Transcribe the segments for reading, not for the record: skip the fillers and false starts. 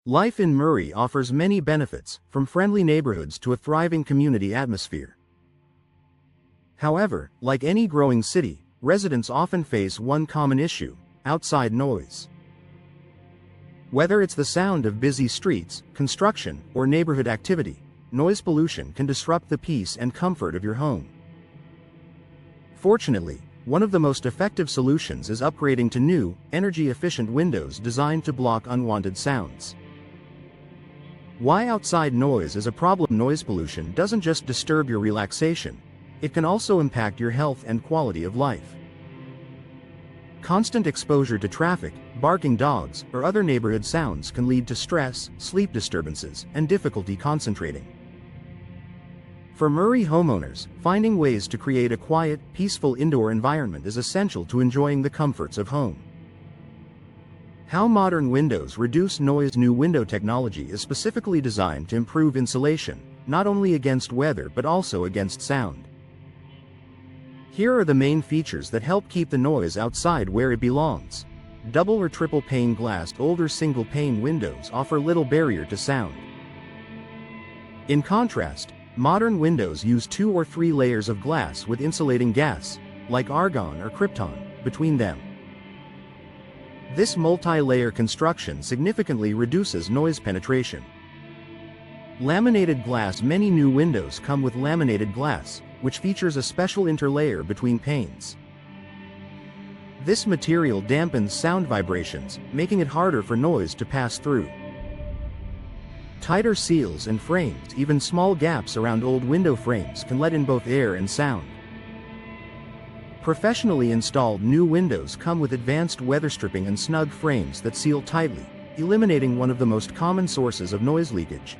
Life in Murray offers many benefits, from friendly neighborhoods to a thriving community atmosphere. However, like any growing city, residents often face one common issue: outside noise. Whether it's the sound of busy streets, construction, or neighborhood activity, noise pollution can disrupt the peace and comfort of your home. Fortunately, one of the most effective solutions is upgrading to new, energy-efficient windows designed to block unwanted sounds. Why outside noise is a problem? Noise pollution doesn't just disturb your relaxation, it can also impact your health and quality of life. Constant exposure to traffic, barking dogs, or other neighborhood sounds can lead to stress, sleep disturbances, and difficulty concentrating. For Murray homeowners, finding ways to create a quiet, peaceful indoor environment is essential to enjoying the comforts of home. How modern windows reduce noise? New window technology is specifically designed to improve insulation, not only against weather but also against sound. Here are the main features that help keep the noise outside where it belongs. Double or triple pane glass. Older single pane windows offer little barrier to sound. In contrast, modern windows use 2 or 3 layers of glass with insulating gas, like argon or krypton, between them. This multi-layer construction significantly reduces noise penetration. Laminated glass. Many new windows come with laminated glass, which features a special interlayer between panes. This material dampens sound vibrations, making it harder for noise to pass through. Tighter seals and frames. Even small gaps around old window frames can let in both air and sound. Professionally installed new windows come with advanced weather stripping and snug frames that seal tightly, eliminating one of the most common sources of noise leakage.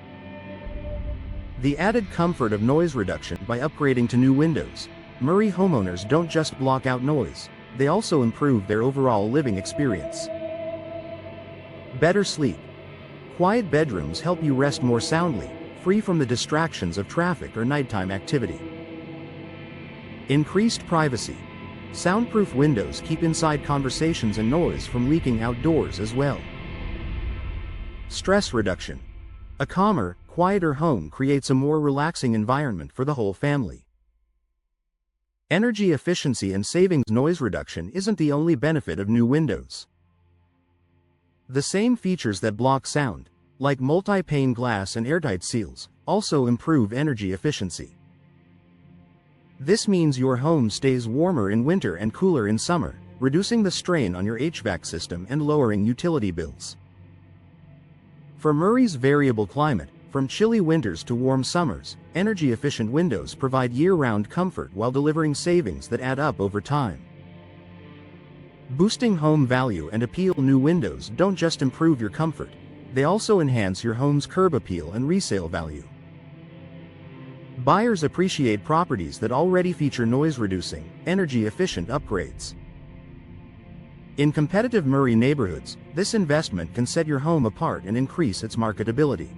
The added comfort of noise reduction. By upgrading to new windows, Murray homeowners don't just block out noise, they also improve their overall living experience. Better sleep. Quiet bedrooms help you rest more soundly, free from the distractions of traffic or nighttime activity. Increased privacy. Soundproof windows keep inside conversations and noise from leaking outdoors as well. Stress reduction. A calmer, quieter home creates a more relaxing environment for the whole family. Energy efficiency and savings. Noise reduction isn't the only benefit of new windows. The same features that block sound, like multi-pane glass and airtight seals, also improve energy efficiency. This means your home stays warmer in winter and cooler in summer, reducing the strain on your HVAC system and lowering utility bills. For Murray's variable climate, from chilly winters to warm summers, energy-efficient windows provide year-round comfort while delivering savings that add up over time. Boosting home value and appeal. New windows don't just improve your comfort, they also enhance your home's curb appeal and resale value. Buyers appreciate properties that already feature noise-reducing, energy-efficient upgrades. In competitive Murray neighborhoods, this investment can set your home apart and increase its marketability.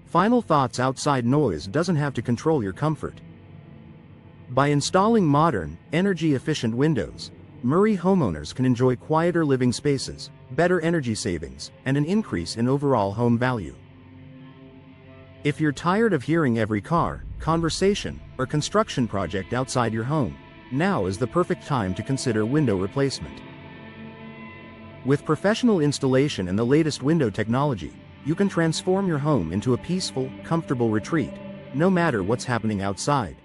Final thoughts. Outside noise doesn't have to control your comfort. By installing modern, energy-efficient windows, Murray homeowners can enjoy quieter living spaces, better energy savings, and an increase in overall home value. If you're tired of hearing every car, conversation, or construction project outside your home, now is the perfect time to consider window replacement. With professional installation and the latest window technology, you can transform your home into a peaceful, comfortable retreat, no matter what's happening outside.